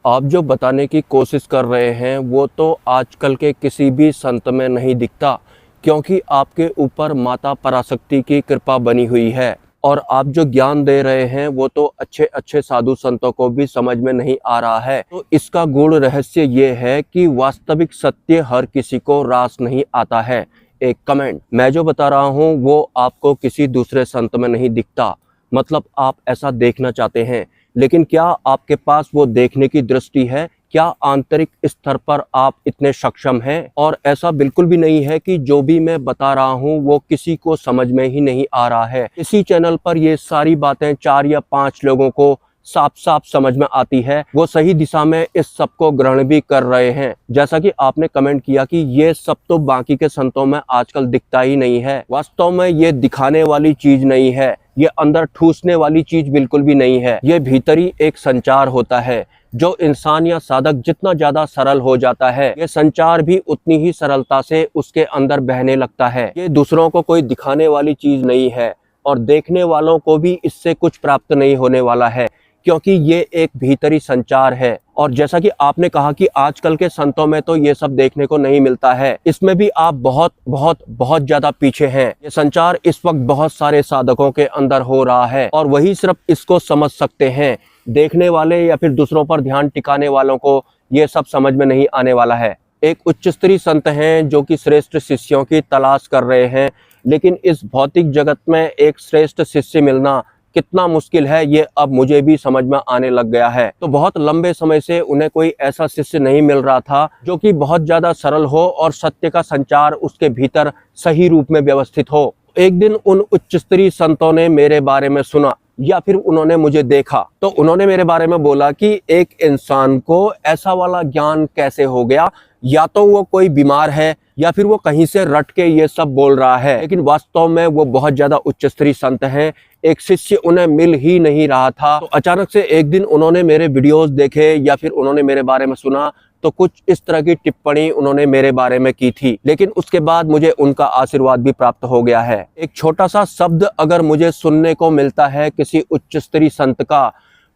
आप जो बताने की कोशिश कर रहे हैं वो तो आजकल के किसी भी संत में नहीं दिखता, क्योंकि आपके ऊपर माता पराशक्ति की कृपा बनी हुई है। और आप जो ज्ञान दे रहे हैं वो तो अच्छे अच्छे साधु संतों को भी समझ में नहीं आ रहा है। तो इसका गूढ़ रहस्य ये है कि वास्तविक सत्य हर किसी को रास नहीं आता है। एक कमेंट, मैं जो बता रहा हूँ वो आपको किसी दूसरे संत में नहीं दिखता, मतलब आप ऐसा देखना चाहते हैं, लेकिन क्या आपके पास वो देखने की दृष्टि है? क्या आंतरिक स्तर पर आप इतने सक्षम हैं? और ऐसा बिल्कुल भी नहीं है कि जो भी मैं बता रहा हूँ वो किसी को समझ में ही नहीं आ रहा है। इसी चैनल पर ये सारी बातें 4 या 5 लोगों को साफ साफ समझ में आती है, वो सही दिशा में इस सब को ग्रहण भी कर रहे हैं। जैसा कि आपने कमेंट किया कि ये सब तो बाकी के संतों में आजकल दिखता ही नहीं है। वास्तव में ये दिखाने वाली चीज नहीं है, ये अंदर ठूसने वाली चीज बिल्कुल भी नहीं है। ये भीतरी एक संचार होता है। जो इंसान या साधक जितना ज्यादा सरल हो जाता है, ये संचार भी उतनी ही सरलता से उसके अंदर बहने लगता है। ये दूसरों को कोई दिखाने वाली चीज नहीं है और देखने वालों को भी इससे कुछ प्राप्त नहीं होने वाला है, क्योंकि ये एक भीतरी संचार है। और जैसा कि आपने कहा कि आजकल के संतों में तो ये सब देखने को नहीं मिलता है, इसमें भी आप बहुत बहुत बहुत ज्यादा पीछे हैं। ये संचार इस वक्त बहुत सारे साधकों के अंदर हो रहा है और वही सिर्फ इसको समझ सकते हैं। देखने वाले या फिर दूसरों पर ध्यान टिकाने वालों को ये सब समझ में नहीं आने वाला है। एक उच्च स्तरीय संत हैं जो कि श्रेष्ठ शिष्यों की तलाश कर रहे हैं, लेकिन इस भौतिक जगत में एक श्रेष्ठ शिष्य मिलना कितना मुश्किल है ये अब मुझे भी समझ में आने लग गया है। तो बहुत लंबे समय से उन्हें कोई ऐसा शिष्य नहीं मिल रहा था जो कि बहुत ज्यादा सरल हो और सत्य का संचार उसके भीतर सही रूप में व्यवस्थित हो। एक दिन उन उच्च स्तरीय संतों ने मेरे बारे में सुना या फिर उन्होंने मुझे देखा, तो उन्होंने मेरे बारे में बोला कि एक इंसान को ऐसा वाला ज्ञान कैसे हो गया, या तो वो कोई बीमार है या फिर वो कहीं से रट के ये सब बोल रहा है। लेकिन वास्तव में वो बहुत ज्यादा उच्च स्तरीय संत हैं। एक शिष्य उन्हें मिल ही नहीं रहा था। तो अचानक से एक दिन उन्होंने मेरे वीडियोस देखे या फिर उन्होंने मेरे बारे में सुना, तो कुछ इस तरह की टिप्पणी उन्होंने मेरे बारे में की थी। लेकिन उसके बाद मुझे उनका आशीर्वाद भी प्राप्त हो गया है। एक छोटा सा शब्द अगर मुझे सुनने को मिलता है किसी उच्च स्तरीय संत का,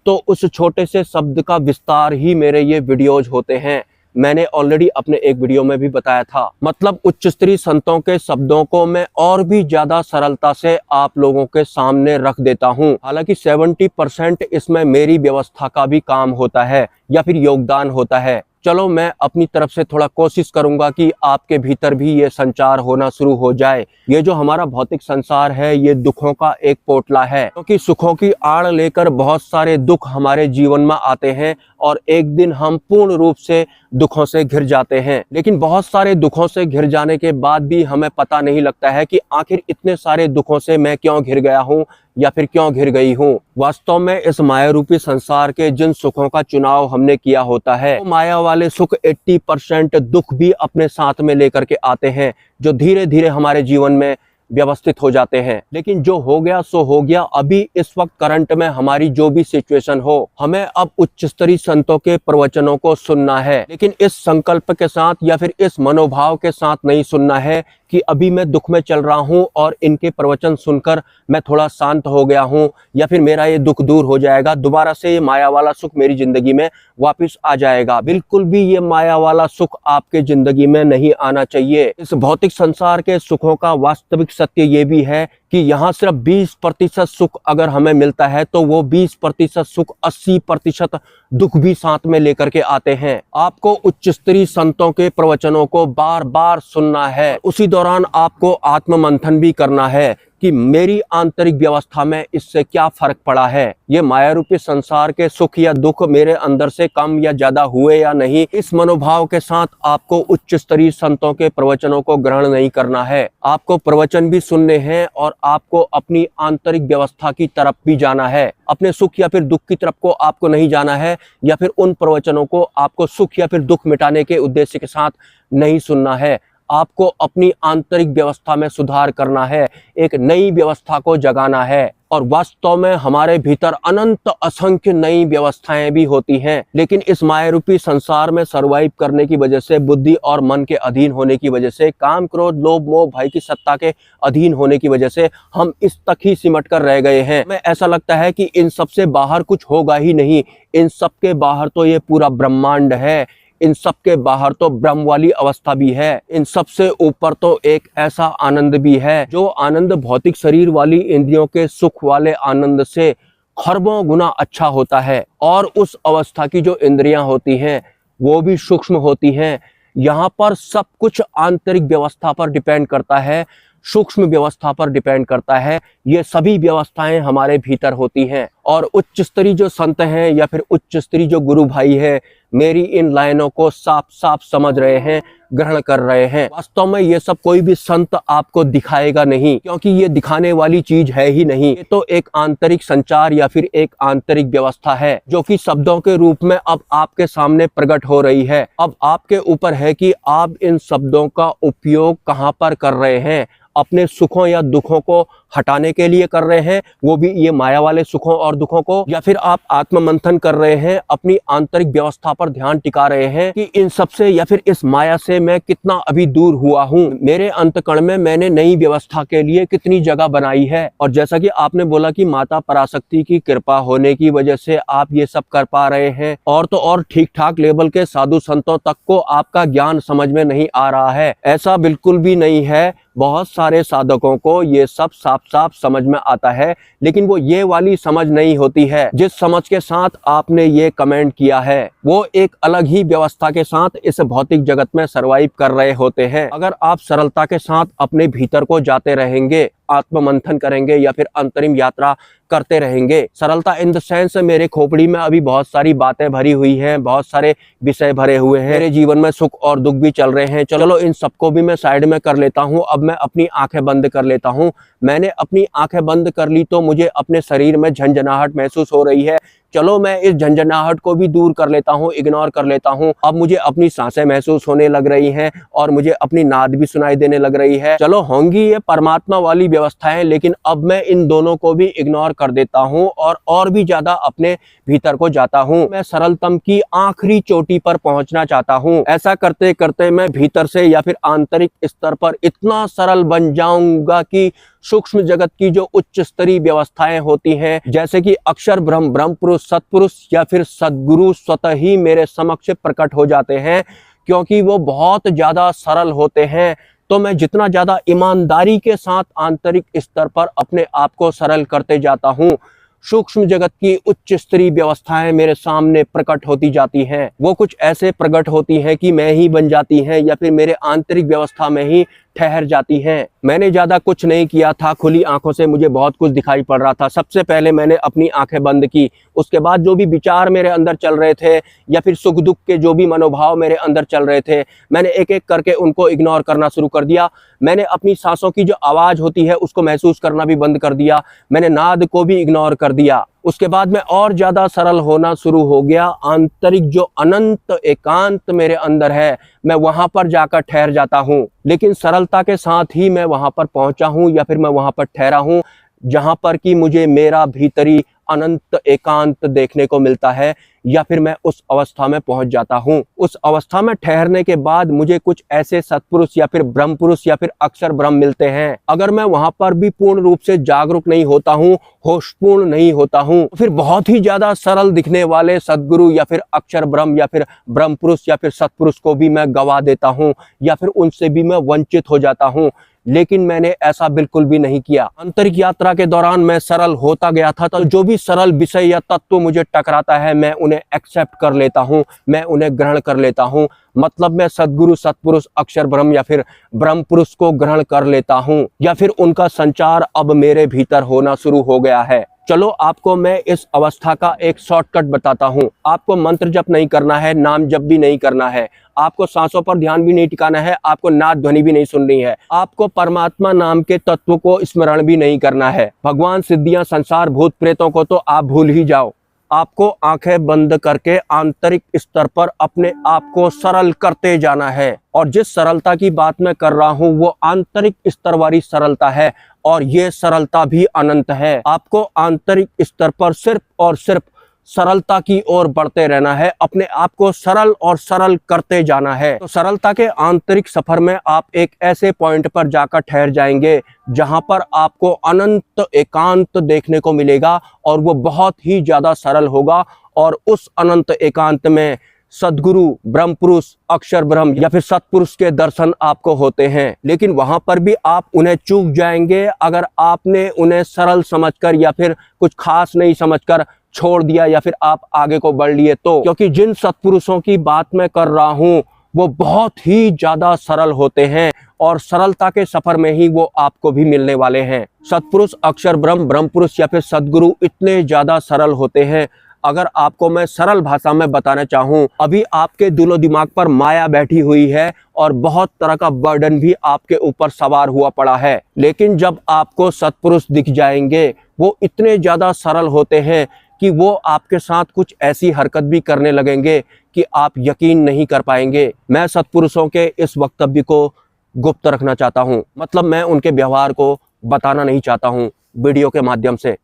तो उस छोटे से शब्द का विस्तार ही मेरे ये वीडियोज होते हैं। मैंने ऑलरेडी अपने एक वीडियो में भी बताया था। मतलब उच्च स्तरीय संतों के शब्दों को मैं और भी ज्यादा सरलता से आप लोगों के सामने रख देता हूं। हालांकि 70% इसमें मेरी व्यवस्था का भी काम होता है या फिर योगदान होता है। चलो मैं अपनी तरफ से थोड़ा कोशिश करूंगा कि आपके भीतर भी ये संचार होना शुरू हो जाए। ये जो हमारा भौतिक संसार है ये दुखों का एक पोटला है, क्योंकि सुखों की आड़ लेकर बहुत सारे दुख हमारे जीवन में आते हैं और एक दिन हम पूर्ण रूप से दुखों से घिर जाते हैं। लेकिन बहुत सारे दुखों से घिर जाने के बाद भी हमें पता नहीं लगता है कि आखिर इतने सारे दुखों से मैं क्यों घिर गया हूँ या फिर क्यों घिर गई हूँ। वास्तव में इस माया रूपी संसार के जिन सुखों का चुनाव हमने किया होता है, वो माया वाले सुख 80% दुख भी अपने साथ में लेकर के आते हैं, जो धीरे धीरे हमारे जीवन में व्यवस्थित हो जाते हैं। लेकिन जो हो गया सो हो गया। अभी इस वक्त करंट में हमारी जो भी सिचुएशन हो, हमें अब उच्च स्तरीय संतों के प्रवचनों को सुनना है, लेकिन इस संकल्प के साथ या फिर इस मनोभाव के साथ नहीं सुनना है कि अभी मैं दुख में चल रहा हूं और इनके प्रवचन सुनकर मैं थोड़ा शांत हो गया हूं या फिर मेरा ये दुख दूर हो जाएगा, दोबारा से ये माया वाला सुख मेरी जिंदगी में वापस आ जाएगा। बिल्कुल भी ये माया वाला सुख आपके जिंदगी में नहीं आना चाहिए। इस भौतिक संसार के सुखों का वास्तविक सत्य ये भी है कि यहाँ सिर्फ 20% सुख अगर हमें मिलता है तो वो 20% सुख 80% दुख भी साथ में लेकर के आते हैं। आपको उच्च स्तरीय संतों के प्रवचनों को बार बार सुनना है। उसी दौरान आपको आत्म मंथन भी करना है कि मेरी आंतरिक व्यवस्था में इससे क्या फर्क पड़ा है। ये माया रूपी संसार के सुख या दुख मेरे अंदर से कम या ज्यादा हुए या नहीं। इस मनोभाव के साथ आपको उच्च स्तरीय संतों के प्रवचनों को ग्रहण नहीं करना है। आपको प्रवचन भी सुनने हैं और आपको अपनी आंतरिक व्यवस्था की तरफ भी जाना है। अपने सुख या फिर दुख की तरफ को आपको नहीं जाना है, या फिर उन प्रवचनों को आपको सुख या फिर दुख मिटाने के उद्देश्य के साथ नहीं सुनना है। आपको अपनी आंतरिक व्यवस्था में सुधार करना है, एक नई व्यवस्था को जगाना है। और वास्तव में हमारे भीतर अनंत असंख्य नई व्यवस्थाएं भी होती हैं, लेकिन इस मायारूपी संसार में सरवाइव करने की वजह से, बुद्धि और मन के अधीन होने की वजह से, काम क्रोध लोभ मोह भय की सत्ता के अधीन होने की वजह से हम इस तक ही सिमट कर रह गए हैं। हमें ऐसा लगता है कि इन सब से बाहर कुछ होगा ही नहीं, इन सब के बाहर तो ये पूरा ब्रह्मांड है, इन सब के बाहर तो ब्रह्म वाली अवस्था भी है, इन सब से ऊपर तो एक ऐसा आनंद भी है जो आनंद भौतिक शरीर वाली इंद्रियों के सुख वाले आनंद से खरबों गुना अच्छा होता है। और उस अवस्था की जो इंद्रियां होती हैं वो भी सूक्ष्म होती हैं। यहाँ पर सब कुछ आंतरिक व्यवस्था पर डिपेंड करता है, सूक्ष्म व्यवस्था पर डिपेंड करता है। ये सभी व्यवस्थाएं हमारे भीतर होती हैं। और उच्च स्तरीय जो संत हैं या फिर उच्च स्तरीय जो गुरु भाई हैं, मेरी इन लाइनों को साफ साफ समझ रहे हैं, ग्रहण कर रहे हैं। वास्तव में ये सब कोई भी संत आपको दिखाएगा नहीं, क्योंकि ये दिखाने वाली चीज है ही नहीं। ये तो एक आंतरिक संचार या फिर एक आंतरिक व्यवस्था है जो कि शब्दों के रूप में अब आपके सामने प्रकट हो रही है। अब आपके ऊपर है कि आप इन शब्दों का उपयोग कहाँ पर कर रहे हैं। अपने सुखों या दुखों को हटाने के लिए कर रहे हैं, वो भी ये माया वाले सुखों और दुखों को, या फिर आप आत्म मंथन कर रहे हैं, अपनी आंतरिक व्यवस्था पर ध्यान टिका रहे हैं कि इन सब से या फिर इस माया से मैं कितना अभी दूर हुआ हूँ, मेरे अंतकण में मैंने नई व्यवस्था के लिए कितनी जगह बनाई है। और जैसा कि आपने बोला कि माता पराशक्ति की कृपा होने की वजह से आप ये सब कर पा रहे हैं, और तो और ठीक ठाक लेवल के साधु संतों तक को आपका ज्ञान समझ में नहीं आ रहा है। ऐसा बिल्कुल भी नहीं है। बहुत सारे साधकों को ये सब साफ साफ समझ में आता है, लेकिन वो ये वाली समझ नहीं होती है जिस समझ के साथ आपने ये कमेंट किया है। वो एक अलग ही व्यवस्था के साथ इस भौतिक जगत में सरवाइव कर रहे होते हैं। अगर आप सरलता के साथ अपने भीतर को जाते रहेंगे, आत्म मंथन करेंगे या फिर अंतरिम यात्रा करते रहेंगे, सरलता इन द सेंस मेरे खोपड़ी में अभी बहुत सारी बातें भरी हुई हैं, बहुत सारे विषय भरे हुए हैं, मेरे जीवन में सुख और दुख भी चल रहे हैं। चलो इन सबको भी मैं साइड में कर लेता हूँ। अब मैं अपनी आंखें बंद कर लेता हूँ। मैंने अपनी आंखें बंद कर ली तो मुझे अपने शरीर में झंझनाहट महसूस हो रही है। चलो मैं इस झंझनाहट को भी दूर कर लेता हूँ, इग्नोर कर लेता हूँ। अब मुझे अपनी सांसें महसूस होने लग रही हैं और मुझे अपनी नाद भी सुनाई देने लग रही है। चलो होंगी ये परमात्मा वाली व्यवस्थाएं, लेकिन अब मैं इन दोनों को भी इग्नोर कर देता हूँ और भी ज्यादा अपने भीतर को जाता हूँ। मैं सरलतम की आखिरी चोटी पर पहुंचना चाहता हूँ। ऐसा करते करते मैं भीतर से या फिर आंतरिक स्तर पर इतना सरल बन जाऊंगा कि सूक्ष्म जगत की जो उच्च स्तरीय व्यवस्थाएं होती हैं, जैसे कि अक्षर ब्रह्म, ब्रह्म पुरुष, सतपुरुष या फिर सद्गुरु स्वतः ही मेरे समक्ष प्रकट हो जाते हैं, क्योंकि वो बहुत ज्यादा सरल होते हैं। तो मैं जितना ज्यादा ईमानदारी के साथ आंतरिक स्तर पर अपने आप को सरल करते जाता हूँ, सूक्ष्म जगत की उच्च स्तरीय व्यवस्थाएं मेरे सामने प्रकट होती जाती हैं। वो कुछ ऐसे प्रकट होती हैं कि मैं ही बन जाती हैं या फिर मेरे आंतरिक व्यवस्था में ही ठहर जाती हैं। मैंने ज्यादा कुछ नहीं किया था, खुली आंखों से मुझे बहुत कुछ दिखाई पड़ रहा था। सबसे पहले मैंने अपनी आंखें बंद की, उसके बाद जो भी विचार मेरे अंदर चल रहे थे या फिर सुख दुख के जो भी मनोभाव मेरे अंदर चल रहे थे, मैंने एक एक करके उनको इग्नोर करना शुरू कर दिया। मैंने अपनी सांसों की जो आवाज होती है उसको महसूस करना भी बंद कर दिया। मैंने नाद को भी इग्नोर कर दिया। उसके बाद मैं और ज्यादा सरल होना शुरू हो गया। आंतरिक जो अनंत एकांत मेरे अंदर है, मैं वहां पर जाकर ठहर जाता हूँ। लेकिन सरलता के साथ ही मैं वहां पर पहुंचा हूँ या फिर मैं वहां पर ठहरा हूँ जहां पर कि मुझे मेरा भीतरी अनंत एकांत देखने को मिलता है, या फिर मैं उस अवस्था में पहुंच जाता हूं। उस अवस्था में ठहरने के बाद मुझे कुछ ऐसे सत्पुरुष या फिर ब्रह्म पुरुष या फिर अक्षर ब्रह्म मिलते हैं। अगर मैं वहां पर भी पूर्ण रूप से जागरूक नहीं होता हूं, होशपूर्ण नहीं होता हूं, तो फिर बहुत ही ज्यादा सरल दिखने वाले सद्गुरु या फिर अक्षर ब्रह्म या फिर ब्रह्म पुरुष या फिर सत्पुरुष को भी मैं गवा देता हूं या फिर उनसे भी मैं वंचित हो जाता हूं। लेकिन मैंने ऐसा बिल्कुल भी नहीं किया। आंतरिक यात्रा के दौरान मैं सरल होता गया था, तो जो भी सरल विषय या तत्व मुझे टकराता है मैं उन्हें एक्सेप्ट कर लेता हूं, मैं उन्हें ग्रहण कर लेता हूं। मतलब मैं सद्गुरु, सत्पुरुष, अक्षर ब्रह्म या फिर ब्रह्म पुरुष को ग्रहण कर लेता हूं, या फिर उनका संचार अब मेरे भीतर होना शुरू हो गया है। चलो आपको मैं इस अवस्था का एक शॉर्टकट बताता हूं। आपको मंत्र जप नहीं करना है, नाम जप भी नहीं करना है, आपको सांसों पर ध्यान भी नहीं टिकाना है, आपको नाद ध्वनि भी नहीं सुननी है, आपको परमात्मा नाम के तत्व को स्मरण भी नहीं करना है। भगवान, सिद्धियां, संसार, भूत प्रेतों को तो आप भूल ही जाओ। आपको आंखें बंद करके आंतरिक स्तर पर अपने आप को सरल करते जाना है। और जिस सरलता की बात मैं कर रहा हूं वो आंतरिक स्तर वाली सरलता है। और ये सरलता भी अनंत है। आपको आंतरिक स्तर पर सिर्फ और सिर्फ सरलता की ओर बढ़ते रहना है, अपने आप को सरल और सरल करते जाना है। तो सरलता के आंतरिक सफर में आप एक ऐसे पॉइंट पर जाकर ठहर जाएंगे जहां पर आपको अनंत एकांत देखने को मिलेगा और वो बहुत ही ज्यादा सरल होगा। और उस अनंत एकांत में सद्गुरु, ब्रह्म पुरुष, अक्षर ब्रह्म या फिर सतपुरुष के दर्शन आपको होते हैं। लेकिन वहां पर भी आप उन्हें चूक जाएंगे अगर आपने उन्हें सरल समझकर या फिर कुछ खास नहीं समझकर छोड़ दिया या फिर आप आगे को बढ़ लिए तो। क्योंकि जिन सत्पुरुषों की बात मैं कर रहा हूं वो बहुत ही ज्यादा सरल होते हैं और सरलता के सफर में ही वो आपको भी मिलने वाले हैं। सतपुरुष, अक्षर ब्रह्म, ब्रह्म पुरुष या फिर सद्गुरु इतने ज्यादा सरल होते हैं। अगर आपको मैं सरल भाषा में बताना चाहूं, अभी आपके दिलो दिमाग पर माया बैठी हुई है और बहुत तरह का बर्डन भी आपके ऊपर सवार हुआ पड़ा है। लेकिन जब आपको सत्पुरुष दिख जाएंगे, वो इतने ज्यादा सरल होते हैं कि वो आपके साथ कुछ ऐसी हरकत भी करने लगेंगे कि आप यकीन नहीं कर पाएंगे। मैं सत्पुरुषों के इस वक्तव्य को गुप्त रखना चाहता हूं, मतलब मैं उनके व्यवहार को बताना नहीं चाहता हूं वीडियो के माध्यम से।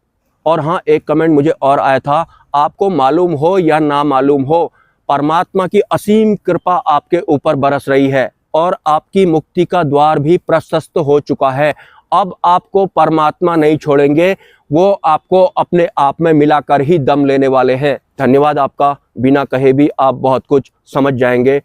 और हाँ, एक कमेंट मुझे और आया था, आपको मालूम हो या ना मालूम हो, परमात्मा की असीम कृपा आपके ऊपर बरस रही है और आपकी मुक्ति का द्वार भी प्रशस्त हो चुका है। अब आपको परमात्मा नहीं छोड़ेंगे, वो आपको अपने आप में मिलाकर ही दम लेने वाले हैं। धन्यवाद आपका, बिना कहे भी आप बहुत कुछ समझ जाएंगे। ...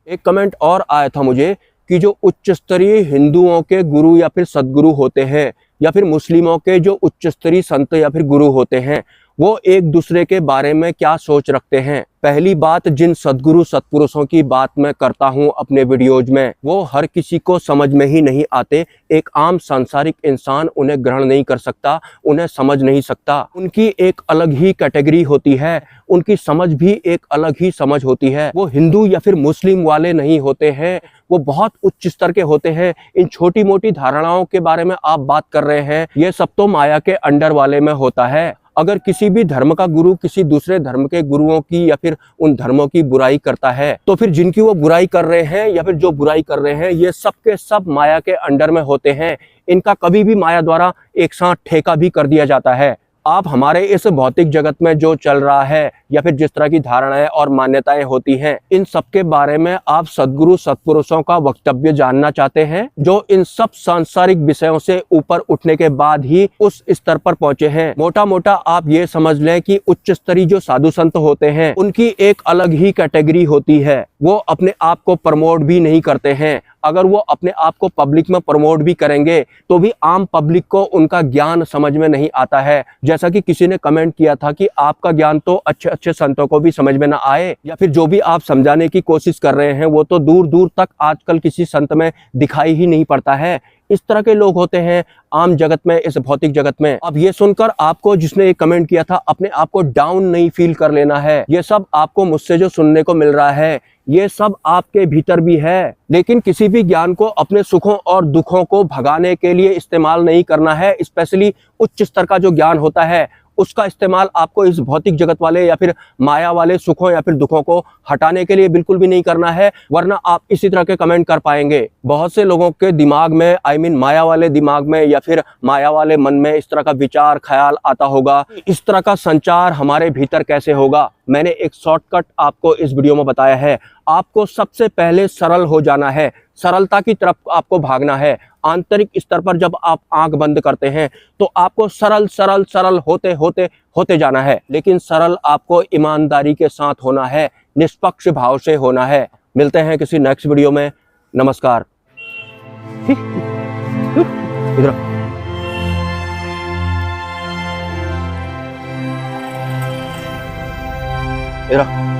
एक कमेंट और आया था मुझे कि जो उच्च स्तरीय हिंदुओं के गुरु या फिर सद्गुरु होते हैं या फिर मुस्लिमों के जो उच्च स्तरीय संत या फिर गुरु होते हैं, वो एक दूसरे के बारे में क्या सोच रखते हैं। पहली बात, जिन सद्गुरु सत्पुरुषों की बात मैं करता हूं अपने वीडियोज में, वो हर किसी को समझ में ही नहीं आते। एक आम सांसारिक इंसान उन्हें ग्रहण नहीं कर सकता, उन्हें समझ नहीं सकता। उनकी एक अलग ही कैटेगरी होती है, उनकी समझ भी एक अलग ही समझ होती है। वो हिंदू या फिर मुस्लिम वाले नहीं होते हैं, वो बहुत उच्च स्तर के होते हैं। इन छोटी मोटी धारणाओं के बारे में आप बात कर रहे हैं, ये सब तो माया के अंडर वाले में होता है। अगर किसी भी धर्म का गुरु किसी दूसरे धर्म के गुरुओं की या फिर उन धर्मों की बुराई करता है, तो फिर जिनकी वो बुराई कर रहे हैं या फिर जो बुराई कर रहे हैं, ये सब के सब माया के अंडर में होते हैं। इनका कभी भी माया द्वारा एक साथ ठेका भी कर दिया जाता है। आप हमारे इस भौतिक जगत में जो चल रहा है या फिर जिस तरह की धारणाएं और मान्यताएं होती हैं, इन सब के बारे में आप सद्गुरु सत्पुरुषों का वक्तव्य जानना चाहते हैं, जो इन सब सांसारिक विषयों से ऊपर उठने के बाद ही उस स्तर पर पहुंचे हैं। मोटा मोटा आप ये समझ लें कि उच्च स्तरीय जो साधु संत होते हैं, उनकी एक अलग ही कैटेगरी होती है। वो अपने आप को प्रमोट भी नहीं करते हैं। अगर वो अपने आप को पब्लिक में प्रमोट भी करेंगे तो भी आम पब्लिक को उनका ज्ञान समझ में नहीं आता है। जैसा कि किसी ने कमेंट किया था कि आपका ज्ञान तो अच्छे अच्छे संतों को भी समझ में ना आए, या फिर जो भी आप समझाने की कोशिश कर रहे हैं वो तो दूर दूर तक आजकल किसी संत में दिखाई ही नहीं पड़ता है। इस तरह के लोग होते हैं आम जगत में, इस भौतिक जगत में। अब ये सुनकर आपको, जिसने ये कमेंट किया था, अपने आप को डाउन नहीं फील कर लेना है। ये सब आपको मुझसे जो सुनने को मिल रहा है, ये सब आपके भीतर भी है। लेकिन किसी भी ज्ञान को अपने सुखों और दुखों को भगाने के लिए इस्तेमाल नहीं करना है। स्पेशली उच्च स्तर का जो ज्ञान होता है, उसका इस्तेमाल आपको इस भौतिक जगत वाले या फिर माया वाले सुखों या फिर दुखों को हटाने के लिए बिल्कुल भी नहीं करना है, वरना आप इसी तरह के कमेंट कर पाएंगे। बहुत से लोगों के दिमाग में, माया वाले दिमाग में या फिर माया वाले मन में इस तरह का विचार ख्याल आता होगा, इस तरह का संचार हमारे भीतर कैसे होगा। मैंने एक शॉर्टकट आपको इस वीडियो में बताया है। आपको सबसे पहले सरल हो जाना है, सरलता की तरफ आपको भागना है। आंतरिक स्तर पर जब आप आंख बंद करते हैं तो आपको सरल सरल सरल होते होते होते जाना है। लेकिन सरल आपको ईमानदारी के साथ होना है, निष्पक्ष भाव से होना है। मिलते हैं किसी नेक्स्ट वीडियो में। नमस्कार। इधर